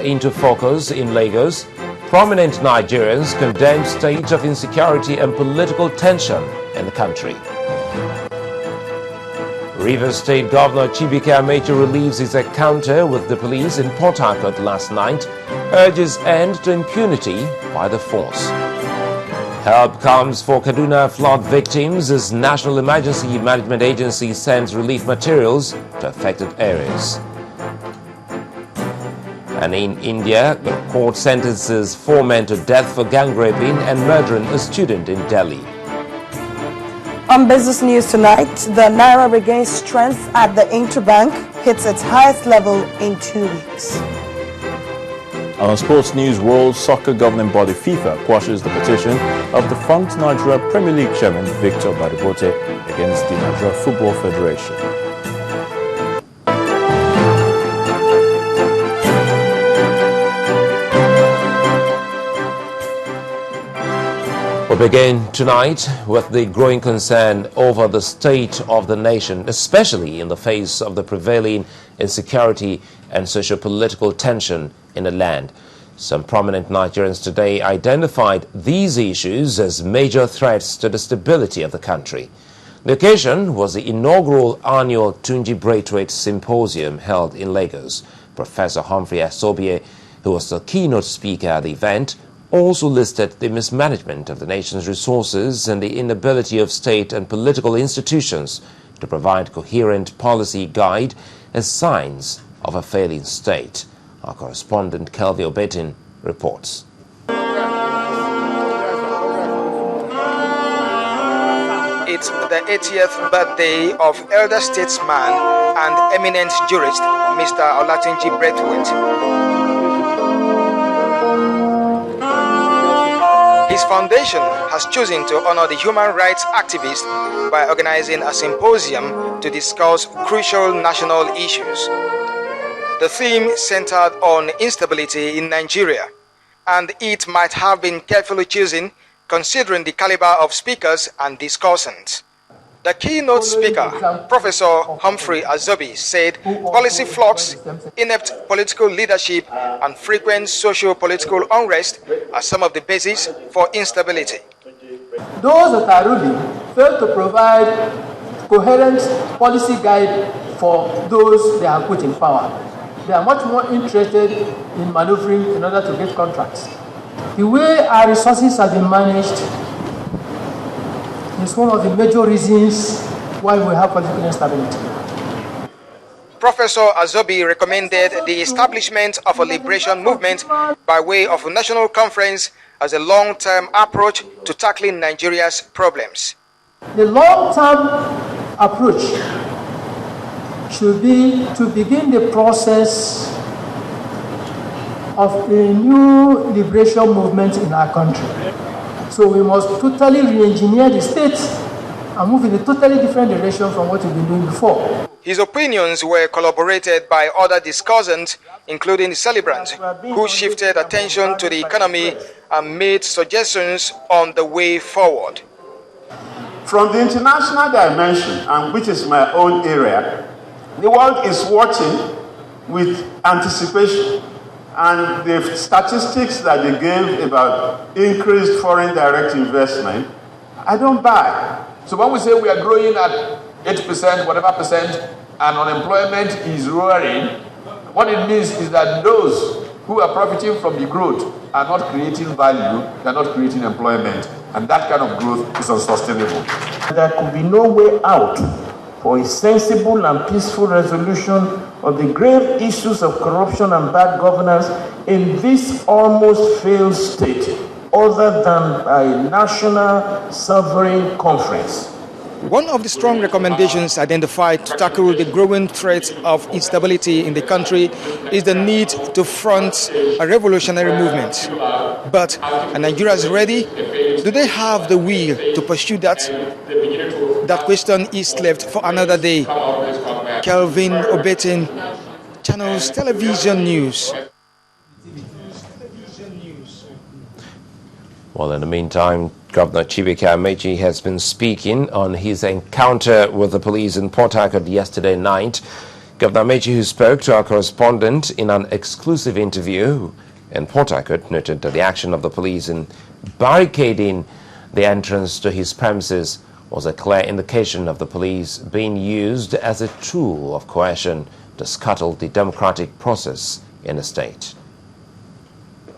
Into focus in Lagos, prominent Nigerians condemn state of insecurity and political tension in the country. Rivers State Governor Chibuike Amechi relieves his encounter with the police in Port Harcourt last night, urges end to impunity by the force. Help comes for Kaduna flood victims as National Emergency Management Agency sends relief materials to affected areas. And in India, the court sentences 4 men to death for gang raping and murdering a student in Delhi. On business news tonight, the Naira regains strength at the interbank, hits its highest level in 2 weeks. On sports news, World Soccer Governing Body FIFA quashes the petition of the defunct Nigeria Premier League chairman Victor Badibote against the Nigeria Football Federation. We begin tonight with the growing concern over the state of the nation, especially in the face of the prevailing insecurity and socio-political tension in the land. Some prominent Nigerians today identified these issues as major threats to the stability of the country. The occasion was the inaugural annual Tunji Braithwaite Symposium held in Lagos. Professor Humphrey Asobie, who was the keynote speaker at the event, also listed the mismanagement of the nation's resources and the inability of state and political institutions to provide coherent policy guide as signs of a failing state. Our correspondent Kelvin Obetin reports. It's the 80th birthday of elder statesman and eminent jurist Mr. Olatunji Braithwaite. His foundation has chosen to honor the human rights activist by organizing a symposium to discuss crucial national issues. The theme centered on instability in Nigeria, and it might have been carefully chosen considering the caliber of speakers and discussants. The keynote speaker, Professor Humphrey Asobie, said policy flux, inept political leadership, and frequent socio-political unrest are some of the bases for instability. Those that are ruling fail to provide coherent policy guide for those they have put in power. They are much more interested in maneuvering in order to get contracts. The way our resources have been managed is one of the major reasons why we have political instability. Professor Asobie recommended the establishment of a liberation movement by way of a national conference as a long-term approach to tackling Nigeria's problems. The long-term approach should be to begin the process of a new liberation movement in our country. So we must totally re-engineer the state and move in a totally different direction from what we've been doing before. His opinions were corroborated by other discussants, including the celebrants, who shifted attention to the economy and made suggestions on the way forward. From the international dimension, and which is my own area, the world is watching with anticipation. And the statistics that they gave about increased foreign direct investment, I don't buy. So when we say we are growing at 8%, whatever percent, and unemployment is roaring, what it means is that those who are profiting from the growth are not creating value, they are not creating employment. And that kind of growth is unsustainable. There could be no way out for a sensible and peaceful resolution of the grave issues of corruption and bad governance in this almost failed state, other than a national sovereign conference. One of the strong recommendations identified to tackle the growing threat of instability in the country is the need to front a revolutionary movement. But are Nigerians ready? Do they have the will to pursue that? That question is left for another day. Kelvin Obetin, Channels Television News. Well, in the meantime, Governor Chibuike Amechi has been speaking on his encounter with the police in Port Harcourt yesterday night. Governor Mechi, who spoke to our correspondent in an exclusive interview in Port Harcourt, noted that the action of the police in barricading the entrance to his premises was a clear indication of the police being used as a tool of coercion to scuttle the democratic process in the state.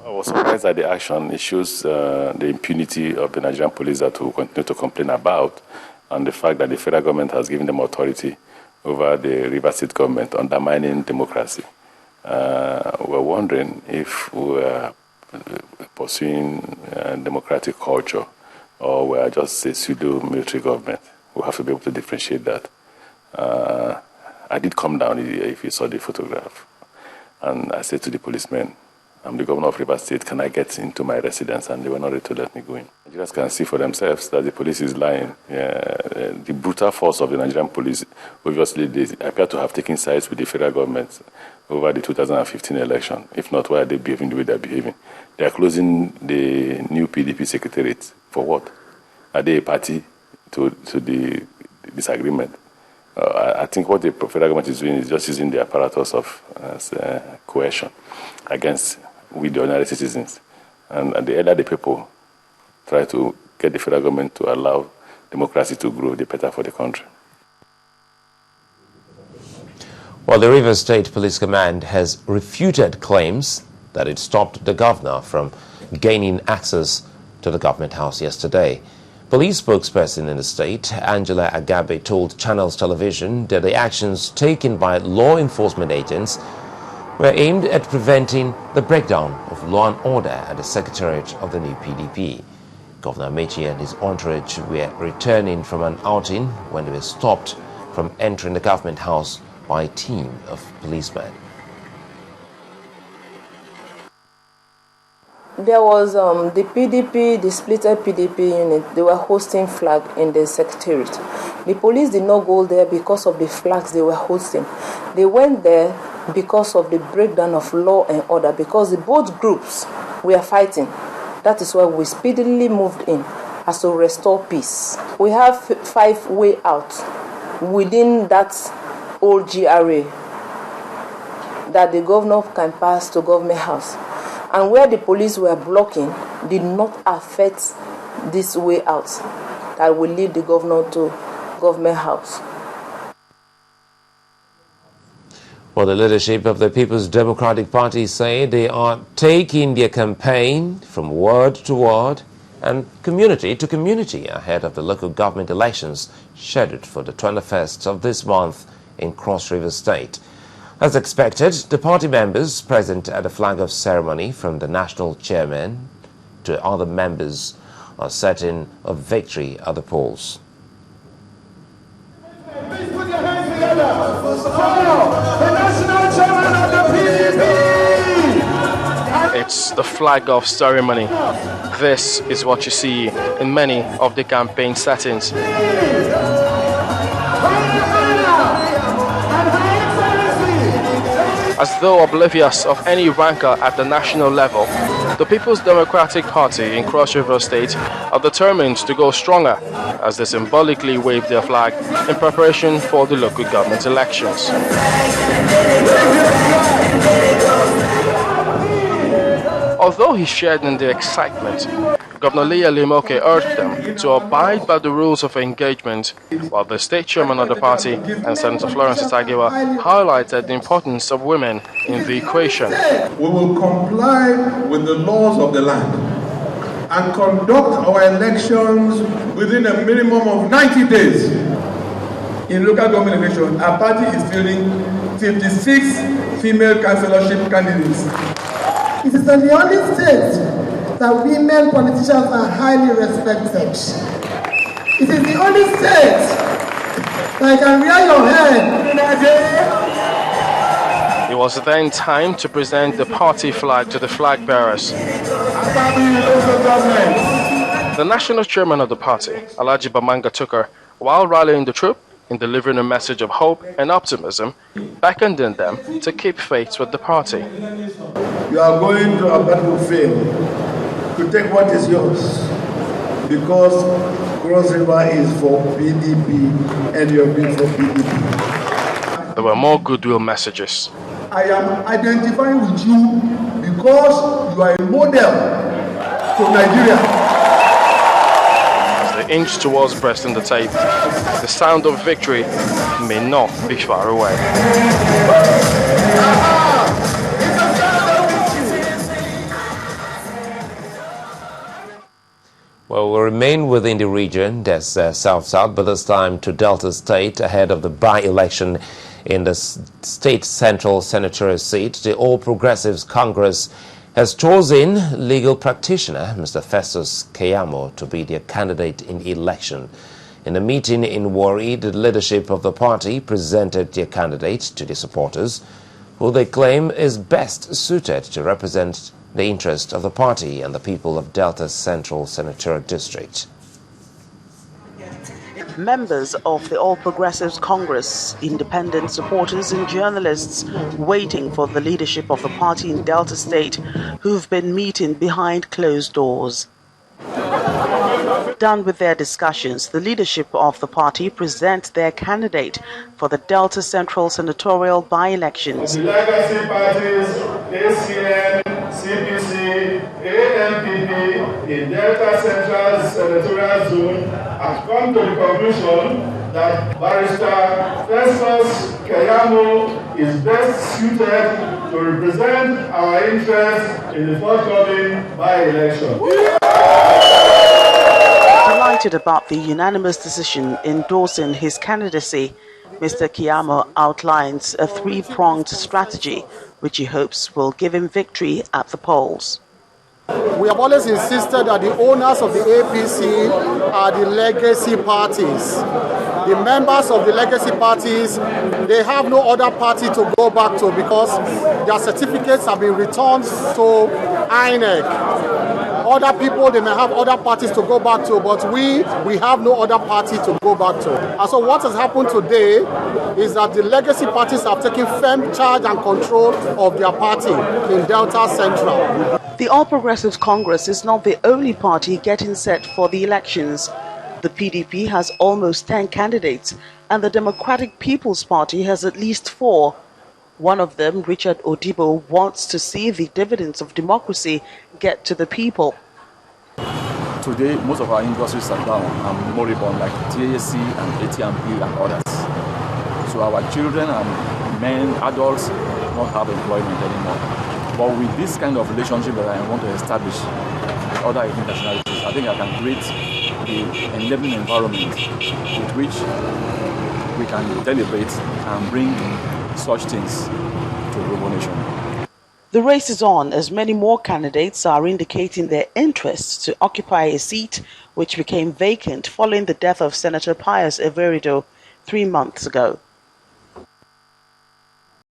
I was surprised at the action. It shows the impunity of the Nigerian police that we continue to complain about, and the fact that the federal government has given them authority over the River State government, undermining democracy. We're wondering if we're pursuing democratic culture or we're just a pseudo-military government. We have to be able to differentiate that. I did come down if you saw the photograph, and I said to the policemen, I'm the governor of River State, can I get into my residence? And they were not ready to let me go in. Nigerians can see for themselves that the police is lying. The brutal force of the Nigerian police, obviously, they appear to have taken sides with the federal government over the 2015 election. If not, why are they behaving the way they're behaving? They are closing the new PDP secretariat. For what? Are they a party to the disagreement? I think what the federal government is doing is just using the apparatus of coercion against with the ordinary citizens. And the elder the people try to get the federal government to allow democracy to grow, the better for the country. Well, the Rivers State Police Command has refuted claims that it stopped the governor from gaining access to the government house yesterday. Police spokesperson in the state, Angela Agabe, told Channels Television that the actions taken by law enforcement agents were aimed at preventing the breakdown of law and order at the secretariat of the new PDP. Governor Mechi and his entourage were returning from an outing when they were stopped from entering the government house by a team of policemen. There was the PDP, the splitted PDP unit. They were hosting flag in the secretariat. The police did not go there because of the flags they were hosting. They went there because of the breakdown of law and order, because both groups were fighting. That is why we speedily moved in as to restore peace. We have 5 ways out within that old GRA that the governor can pass to government house. And where the police were blocking did not affect this way out that will lead the governor to government house. Well, the leadership of the People's Democratic Party say they are taking their campaign from word to word and community to community ahead of the local government elections scheduled for the 21st of this month in Cross River State. As expected, the party members present at the flag-off ceremony, from the national chairman to other members, are certain of victory at the polls. Please put your hands together for the national chairman of the PDP. It's the flag-off ceremony. This is what you see in many of the campaign settings. As though oblivious of any rancor at the national level, the People's Democratic Party in Cross River State are determined to go stronger as they symbolically wave their flag in preparation for the local government elections. Although he shared in the excitement, Governor Leah Limoke urged them to abide by the rules of engagement, while the state chairman of the party and Senator Florence Itagiwa highlighted the importance of women in the equation. We will comply with the laws of the land and conduct our elections within a minimum of 90 days. In local government elections, our party is fielding 56 female councillorship candidates. It is the only state that women politicians are highly respected. It is the only state that can wear your head. It was then time to present the party flag to the flag bearers. The national chairman of the party, Alhaji Bamanga Tukar, while rallying the troop in delivering a message of hope and optimism, beckoned on them to keep faith with the party. You are going to a battlefield to take what is yours, because Cross River is for PDP and you have been for PDP. there were more goodwill messages. I am identifying with you because you are a model to Nigeria. As they inch towards breasting the tape, the sound of victory may not be far away. Well, we'll remain within the region, that's South-South, but this time to Delta State ahead of the by-election in the state central senatorial seat. The All Progressives Congress has chosen legal practitioner Mr. Festus Keyamo to be their candidate in the election. In a meeting in Warri, the leadership of the party presented their candidate to the supporters, who they claim is best suited to represent the interest of the party and the people of Delta Central Senatorial District. Members of the All Progressives Congress, independent supporters and journalists waiting for the leadership of the party in Delta State who've been meeting behind closed doors. Done with their discussions, the leadership of the party present their candidate for the Delta Central Senatorial by-elections. The legacy parties, ACN, CPC, AMPP in Delta Central Senatorial Zone have come to the conclusion that Barrister Festus Keyamo is best suited to represent our interests in the forthcoming by-election. Delighted about the unanimous decision endorsing his candidacy, Mr. Keyamo outlines a three-pronged strategy which he hopes will give him victory at the polls. We have always insisted that the owners of the APC are the legacy parties. The members of the legacy parties, they have no other party to go back to because their certificates have been returned to INEC. Other people, they may have other parties to go back to, but we have no other party to go back to. And so what has happened today is that the legacy parties have taken firm charge and control of their party in Delta Central. The All Progressives Congress is not the only party getting set for the elections. The PDP has almost 10 candidates, and the Democratic People's Party has at least 4. One of them, Richard Odibo, wants to see the dividends of democracy get to the people. Today, most of our industries are down and moribund, like TAC and AT&P and others. So our children and men, adults, don't have employment anymore. But with this kind of relationship that I want to establish with other ethnic nationalities, I think I can create the enabling environment with which we can deliberate and bring such things to the global nation. The race is on as many more candidates are indicating their interest to occupy a seat which became vacant following the death of Senator Pius Everito 3 months ago.